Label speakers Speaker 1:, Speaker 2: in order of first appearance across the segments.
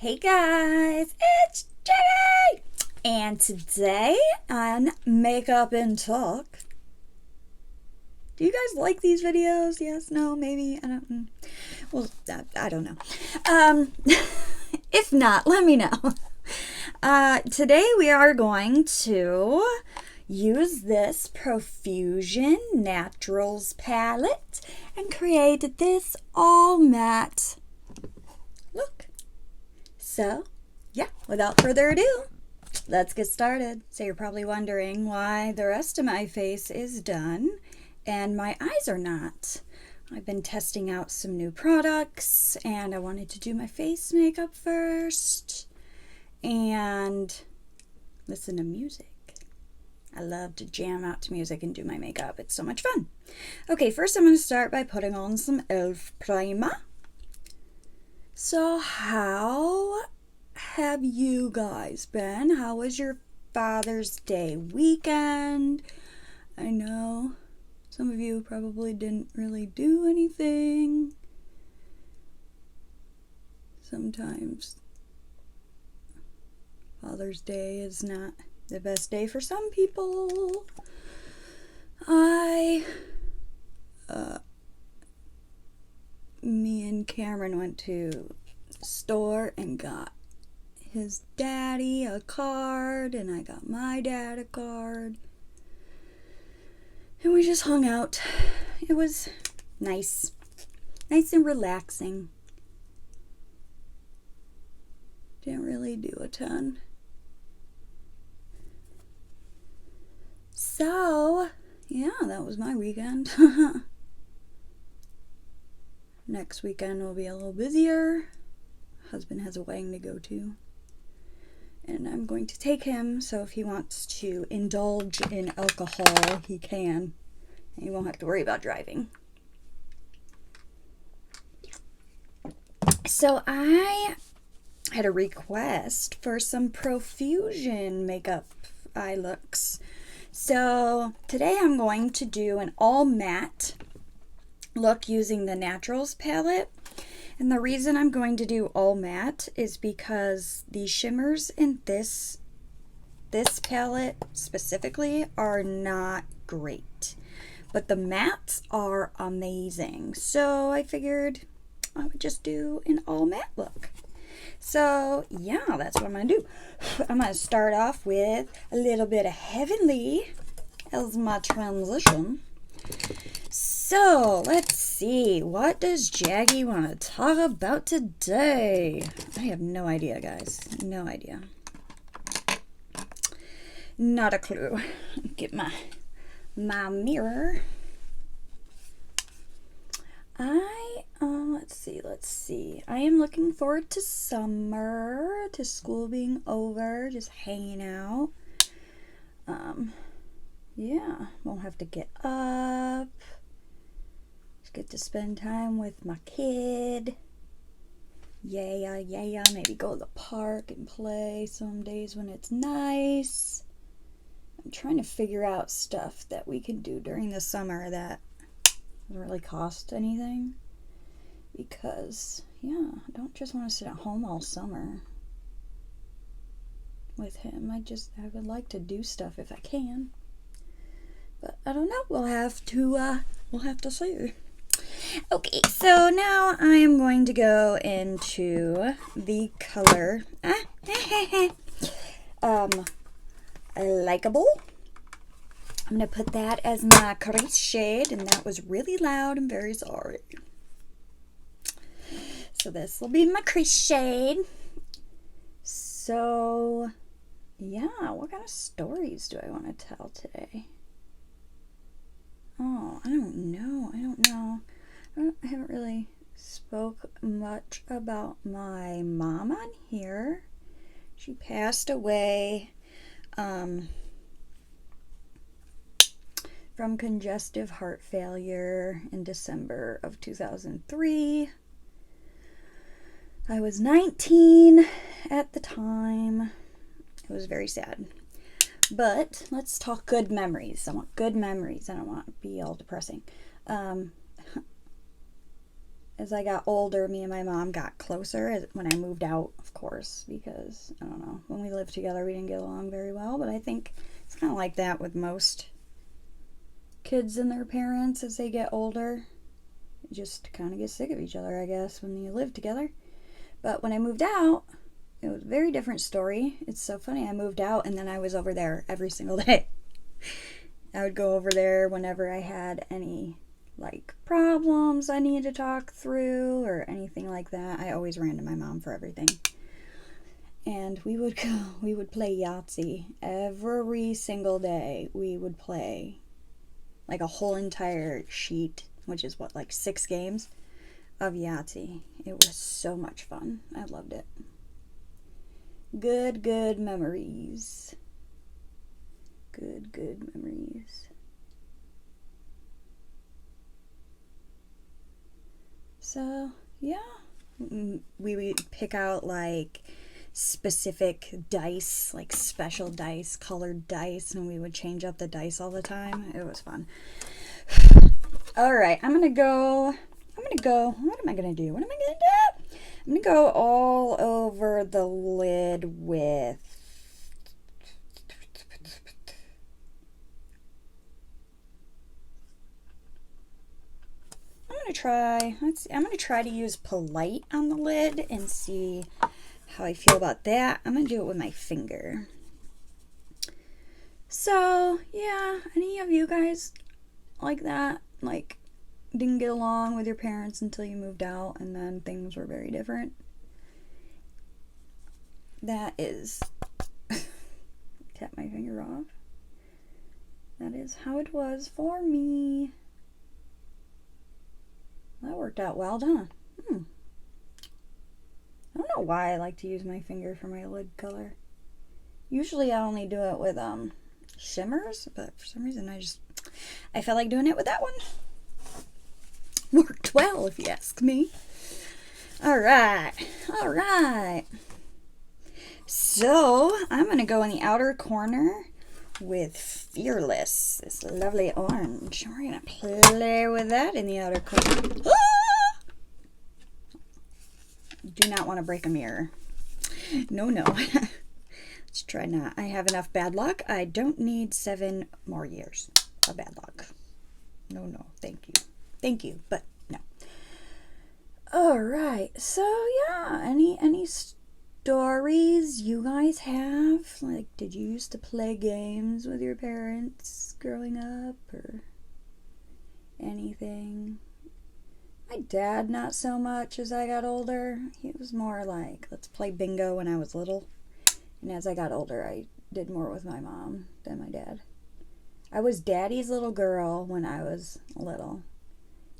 Speaker 1: Hey guys, it's Jenny! And today on Makeup and Talk, do you guys like these videos? Yes, no, maybe, I don't, well, I don't know. If not, let me know. Today we are going to use this Profusion Naturals palette and create this all matte look. So, yeah, without further ado, let's get started. So you're probably wondering why the rest of my face is done and my eyes are not. I've been testing out some new products and I wanted to do my face makeup first and listen to music. I love to jam out to music and do my makeup. It's so much fun. Okay, first I'm going to start by putting on some E.L.F. primer. So how have you guys been? How was your Father's Day weekend? I know some of you probably didn't really do anything. Sometimes Father's Day is not the best day for some people. Me and Camron went to the store and got his daddy a card, and I got my dad a card. And we just hung out. It was nice. Nice and relaxing. Didn't really do a ton. So, yeah, that was my weekend. Next weekend will be a little busier. Husband has a wedding to go to. And I'm going to take him, so if he wants to indulge in alcohol, he can. And he won't have to worry about driving. So I had a request for some Profusion makeup eye looks. So today I'm going to do an all matte look using the Naturals palette. And the reason I'm going to do all matte is because the shimmers in this palette specifically are not great. But the mattes are amazing. So I figured I would just do an all matte look. So yeah, that's what I'm going to do. I'm going to start off with a little bit of Heavenly as my transition. So let's see, what does Jackie want to talk about today? I have no idea, guys. No idea. Not a clue. Get my mirror. Let's see. I am looking forward to summer, to school being over, just hanging out. Yeah, won't have to get up. Just get to spend time with my kid. Yeah. Maybe go to the park and play some days when it's nice. I'm trying to figure out stuff that we can do during the summer that doesn't really cost anything. Because, yeah, I don't just want to sit at home all summer with him. I would like to do stuff if I can. But I don't know. We'll have to see. Okay, so now I am going to go into the color Likeable. I'm going to put that as my crease shade, and that was really loud. I'm very sorry. So this will be my crease shade. So, yeah, what kind of stories do I want to tell today? Oh, I don't know. I haven't really spoke much about my mom on here. She passed away from congestive heart failure in December of 2003. I was 19 at the time. It was very sad. But let's talk good memories. I want good memories. I don't want to be all depressing. as I got older, me and my mom got closer when I moved out, of course, because, I don't know, when we lived together, we didn't get along very well, but I think it's kind of like that with most kids and their parents as they get older. You just kind of get sick of each other, I guess, when you live together. But when I moved out, it was a very different story. It's so funny. I moved out and then I was over there every single day. I would go over there whenever I had any like problems I needed to talk through or anything like that. I always ran to my mom for everything. And we would play Yahtzee every single day. We would play like a whole entire sheet, which is what, like 6 games of Yahtzee. It was so much fun. I loved it. Good memories. Good memories. So, yeah. We would pick out like specific dice, like special dice, colored dice, and we would change up the dice all the time. It was fun. All right, I'm gonna go, what am I gonna do? I'm gonna go all over the lid with, I'm gonna try to use Polite on the lid and see how I feel about that. I'm gonna do it with my finger. So, yeah, any of you guys like that? Like, didn't get along with your parents until you moved out and then things were very different? That is, tap my finger off. That is how it was for me. That worked out well, huh? I don't know why I like to use my finger for my lid color. Usually I only do it with shimmers, but for some reason I felt like doing it with that one. Worked well, if you ask me. All right. So I'm gonna go in the outer corner with Fearless, this lovely orange. We're gonna play with that in the outer corner. Ah! Do not want to break a mirror. No. Let's try not. I have enough bad luck. I don't need 7 more years of bad luck. No, thank you, but no. All right, so yeah, any stories you guys have? Like, did you used to play games with your parents growing up or anything? My dad, not so much as I got older. He was more like, let's play bingo when I was little. And as I got older, I did more with my mom than my dad. I was daddy's little girl when I was little.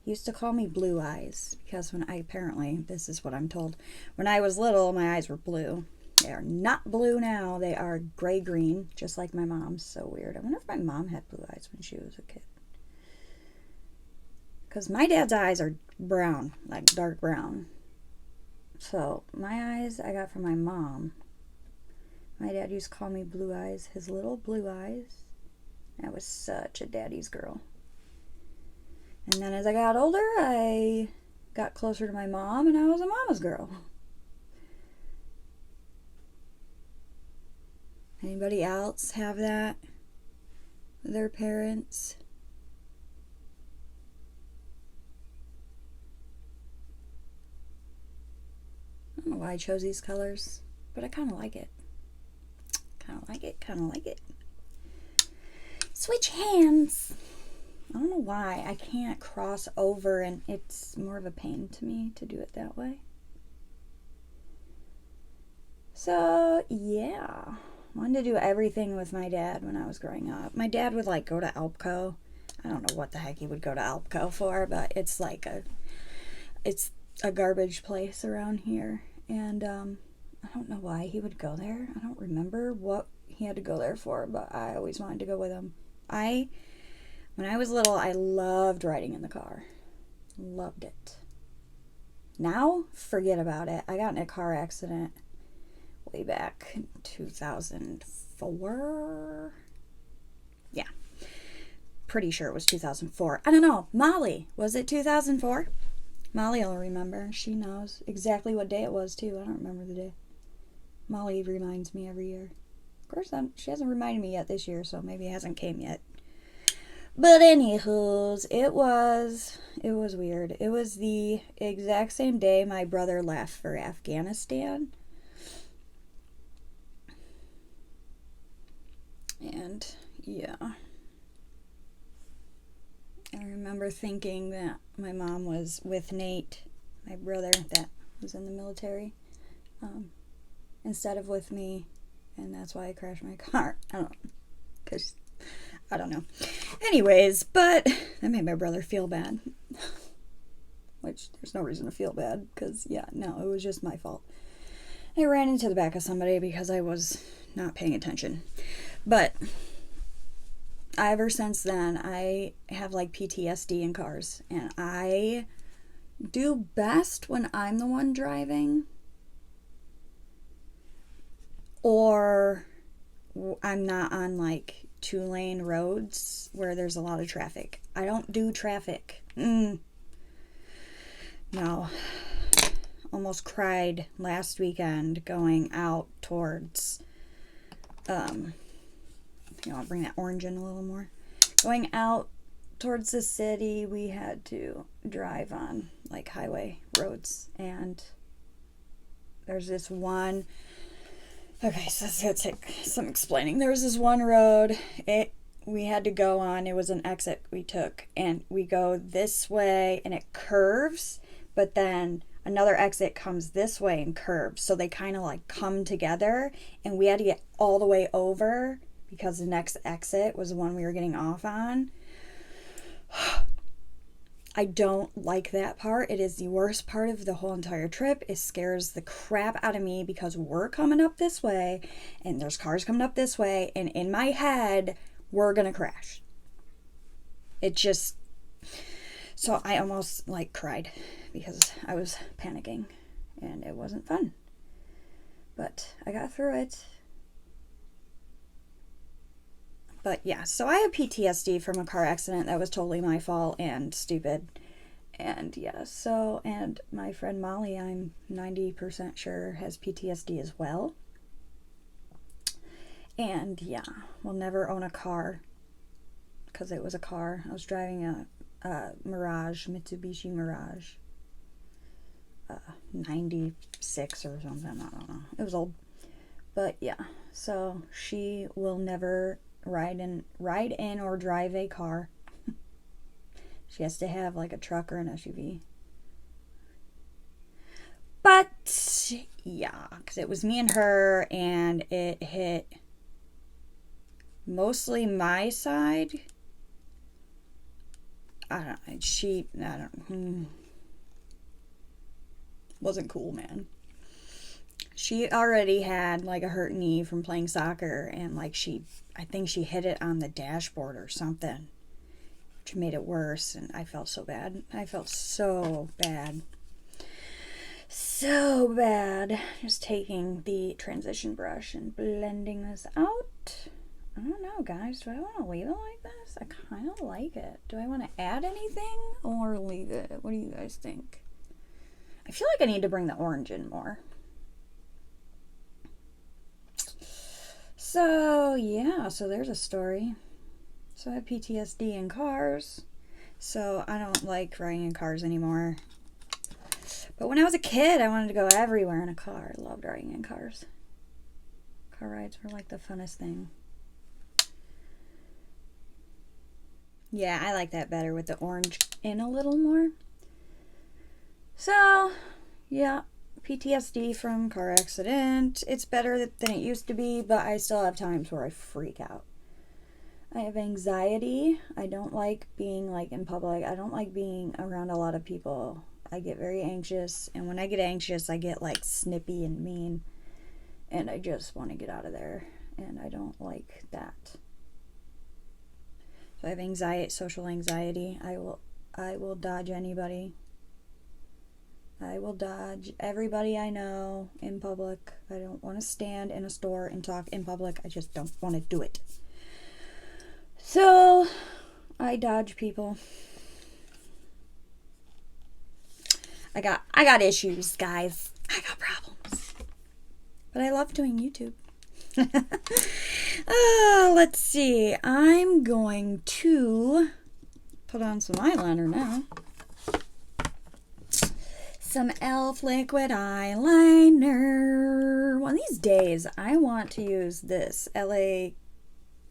Speaker 1: He used to call me Blue Eyes because apparently, this is what I'm told, when I was little, my eyes were blue. They are not blue now. They are gray-green, just like my mom's. So weird. I wonder if my mom had blue eyes when she was a kid. Because my dad's eyes are brown, like dark brown. So my eyes I got from my mom. My dad used to call me Blue Eyes, his little blue eyes. I was such a daddy's girl. And then as I got older, I got closer to my mom, and I was a mama's girl. Anybody else have that with their parents? I don't know why I chose these colors, but I kind of like it. Kind of like it. Switch hands. I don't know why I can't cross over, and it's more of a pain to me to do it that way. So, yeah. Wanted to do everything with my dad when I was growing up. My dad would like go to Alpco. I don't know what the heck he would go to Alpco for, but it's like it's a garbage place around here. And I don't know why he would go there. I don't remember what he had to go there for, but I always wanted to go with him. When I was little, I loved riding in the car. Loved it. Now, forget about it. I got in a car accident way back in 2004. Yeah. Pretty sure it was 2004. I don't know. Molly, was it 2004? Molly will remember. She knows exactly what day it was, too. I don't remember the day. Molly reminds me every year. Of course, she hasn't reminded me yet this year, so maybe it hasn't came yet. But anywho's, it was weird. It was the exact same day my brother left for Afghanistan. And, yeah. I remember thinking that my mom was with Nate, my brother that was in the military, instead of with me, and that's why I crashed my car. I don't know. Anyways, but that made my brother feel bad, which there's no reason to feel bad, because, yeah, no, it was just my fault. I ran into the back of somebody because I was not paying attention, but ever since then, I have like PTSD in cars, and I do best when I'm the one driving, or I'm not on like 2-lane roads where there's a lot of traffic. I don't do traffic. No. Almost cried last weekend going out towards, I'll bring that orange in a little more. Going out towards the city, we had to drive on like highway roads, and there's this one. Okay, so it's gonna take some explaining. There was this one road we had to go on. It was an exit we took, and we go this way, and it curves, but then another exit comes this way and curves, so they kind of like come together, and we had to get all the way over because the next exit was the one we were getting off on. I don't like that part. It is the worst part of the whole entire trip. It scares the crap out of me because we're coming up this way and there's cars coming up this way, and in my head, we're gonna crash. So I almost like cried because I was panicking and it wasn't fun. But I got through it. But yeah, so I have PTSD from a car accident that was totally my fault and stupid. And yeah, and my friend Molly, I'm 90% sure, has PTSD as well. And yeah, we'll never own a car because it was a car. I was driving a Mitsubishi Mirage. 96 or something, I don't know. It was old. But yeah, so she will never ride in or drive a car. She has to have like a truck or an SUV. But yeah, because it was me and her, and it hit mostly my side. Wasn't cool, man. She already had like a hurt knee from playing soccer, and like I think she hit it on the dashboard or something, which made it worse, and I felt so bad. So bad. Just taking the transition brush and blending this out. I don't know, guys. Do I want to leave it like this? I kind of like it. Do I want to add anything or leave it? What do you guys think? I feel like I need to bring the orange in more. So, yeah, so there's a story. So I have PTSD in cars. So I don't like riding in cars anymore. But when I was a kid, I wanted to go everywhere in a car. I loved riding in cars. Car rides were like the funnest thing. Yeah, I like that better with the orange in a little more. So, yeah, PTSD from car accident. It's better than it used to be, but I still have times where I freak out. I have anxiety. I don't like being like in public. I don't like being around a lot of people. I get very anxious, and when I get anxious, I get like snippy and mean, and I just want to get out of there, and I don't like that. So I have anxiety, social anxiety. I will dodge anybody. I will dodge everybody I know in public. I don't want to stand in a store and talk in public. I just don't want to do it. So I dodge people. I got issues, guys. I got problems. But I love doing YouTube. Let's see. I'm going to put on some eyeliner now. Some E.L.F. liquid eyeliner. One of these days, I want to use this LA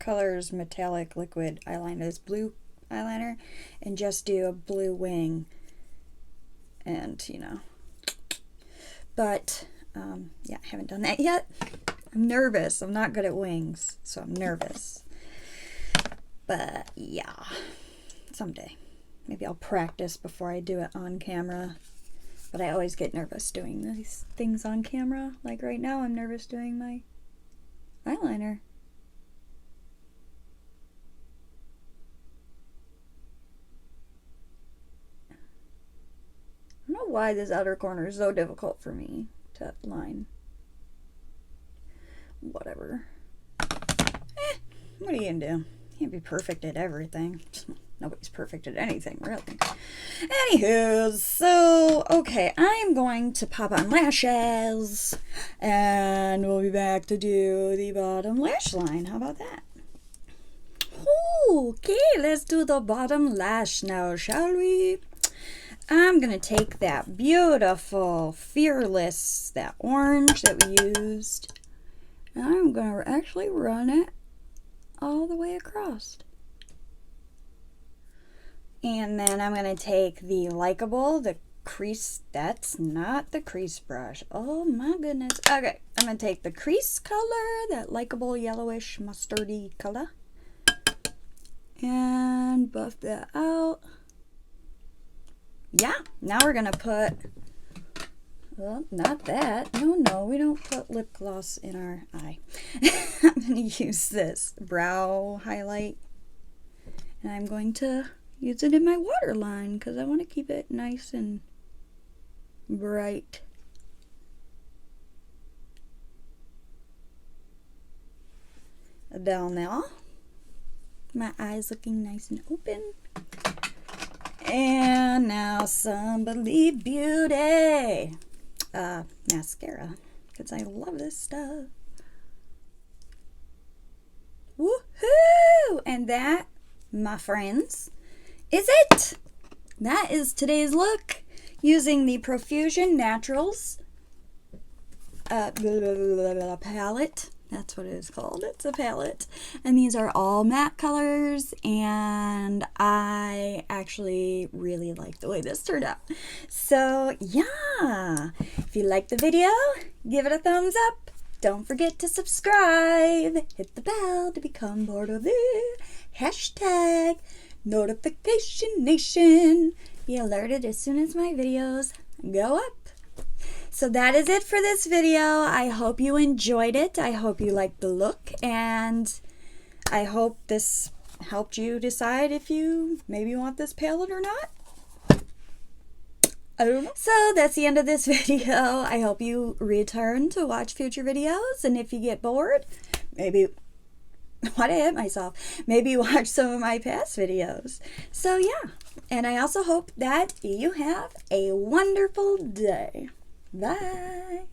Speaker 1: Colors metallic liquid eyeliner, this blue eyeliner, and just do a blue wing. And, you know. But, yeah, I haven't done that yet. I'm nervous. I'm not good at wings, so I'm nervous. But, yeah, someday. Maybe I'll practice before I do it on camera. But I always get nervous doing these things on camera. Like right now, I'm nervous doing my eyeliner. I don't know why this outer corner is so difficult for me to line. Whatever. What are you gonna do? You can't be perfect at everything. Nobody's perfect at anything, really. Anywho, so, okay, I'm going to pop on lashes, and we'll be back to do the bottom lash line. How about that? Okay, let's do the bottom lash now, shall we? I'm going to take that beautiful Fearless, that orange that we used, and I'm going to actually run it all the way across. And then I'm going to take the Likeable, the crease, that's not the crease brush. Oh my goodness. Okay, I'm going to take the crease color, that Likeable yellowish mustardy color, and buff that out. Yeah, now we're going to put, well, not that. No, we don't put lip gloss in our eye. I'm going to use this brow highlight, and I'm going to use it in my waterline because I want to keep it nice and bright. Down there. My eyes looking nice and open. And now Somebody Beauty mascara, because I love this stuff. Woohoo! And that, my friends, is it. That is today's look using the Profusion Naturals palette. That's what it is called. It's a palette. And these are all matte colors, and I actually really like the way this turned out. So, yeah. If you liked the video, give it a thumbs up. Don't forget to subscribe. Hit the bell to become part of the hashtag Notification Nation. Be alerted as soon as my videos go up. So that is it for this video. I hope you enjoyed it. I hope you liked the look, and I hope this helped you decide if you maybe want this palette or not. I don't know. So that's the end of this video. I hope you return to watch future videos, and if you get bored, maybe, why'd I hit myself? Maybe watch some of my past videos. So yeah, and I also hope that you have a wonderful day. Bye.